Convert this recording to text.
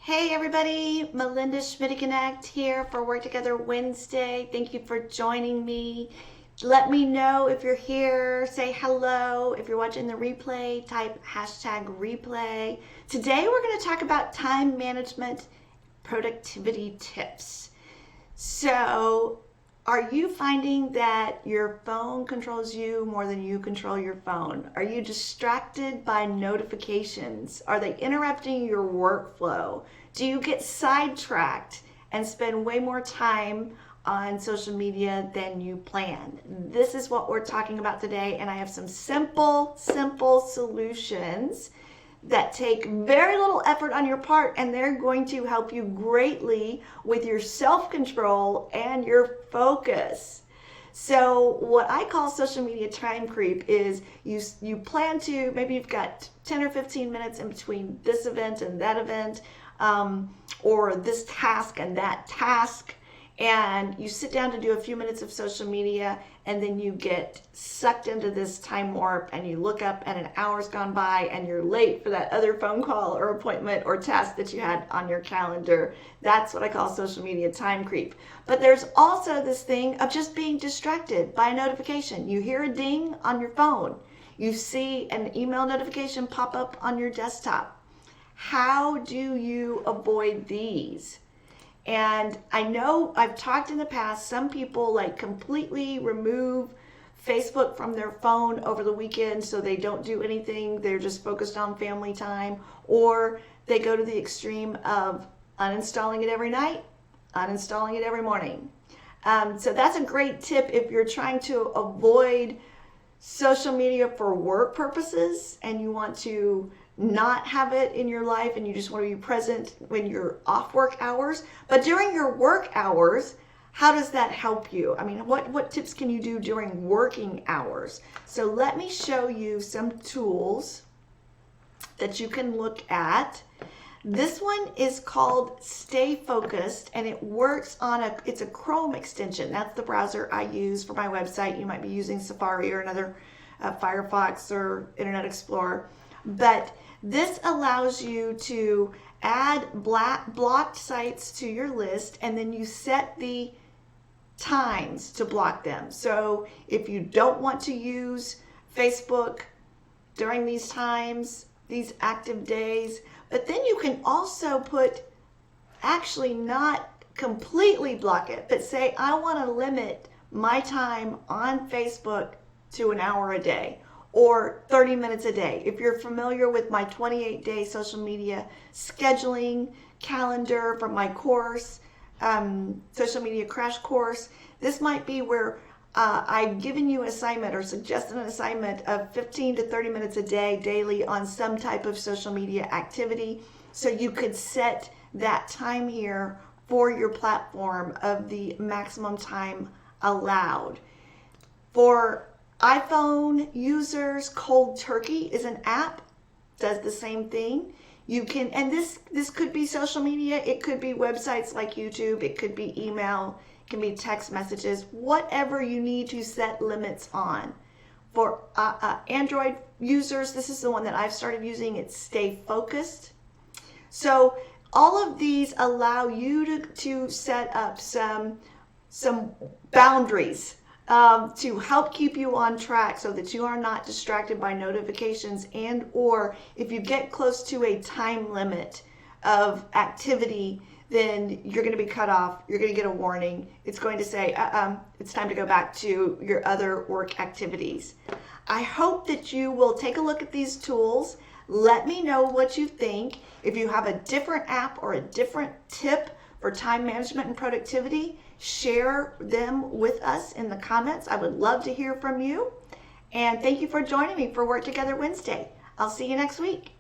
Hey everybody, Melinda Schmidt-Connect here for Work Together Wednesday. Thank you for joining me. Let me know if you're here, say hello. If you're watching the replay, type #replay. Today we're going to talk about time management productivity tips. So, are you finding that your phone controls you more than you control your phone? Are you distracted by notifications? Are they interrupting your workflow? Do you get sidetracked and spend way more time on social media than you planned? This is what we're talking about today, and I have some simple solutions that take very little effort on your part, and they're going to help you greatly with your self-control and your focus. So what I call social media time creep is you plan to, maybe you've got 10 or 15 minutes in between this event and that event, or this task and that task, and you sit down to do a few minutes of social media, and then you get sucked into this time warp, and you look up and an hour's gone by and you're late for that other phone call or appointment or task that you had on your calendar. That's what I call social media time creep. But there's also this thing of just being distracted by a notification. You hear a ding on your phone. You see an email notification pop up on your desktop. How do you avoid these? And I know I've talked in the past, some people like completely remove Facebook from their phone over the weekend so they don't do anything. They're just focused on family time, or they go to the extreme of uninstalling it every night, uninstalling it every morning. So that's a great tip if you're trying to avoid social media for work purposes and you want to not have it in your life and you just want to be present when you're off work hours. But during your work hours, how does that help you? I mean, what tips can you do during working hours? So let me show you some tools that you can look at. This one is called Stay Focused, and it works on it's a Chrome extension. That's the browser I use for my website. You might be using Safari or another Firefox or Internet Explorer. But this allows you to add blocked sites to your list, and then you set the times to block them. So if you don't want to use Facebook during these times, these active days, but then you can also actually not completely block it, but say, I want to limit my time on Facebook to an hour a day, or 30 minutes a day. If you're familiar with my 28-day social media scheduling calendar from my course, social media crash course, this might be where I've given you an assignment or suggested an assignment of 15 to 30 minutes a day daily on some type of social media activity. So you could set that time here for your platform of the maximum time allowed. For iPhone users, Cold Turkey is an app, does the same thing. You can, and this could be social media, it could be websites like YouTube, it could be email, it can be text messages, whatever you need to set limits on. For Android users, this is the one that I've started using, it's Stay Focused. So all of these allow you to set up some boundaries to help keep you on track so that you are not distracted by notifications, and or if you get close to a time limit of activity, then you're going to be cut off. You're going to get a warning. It's going to say, it's time to go back to your other work activities. I hope that you will take a look at these tools. Let me know what you think. If you have a different app or a different tip for time management and productivity, share them with us in the comments. I would love to hear from you. And thank you for joining me for Work Together Wednesday. I'll see you next week.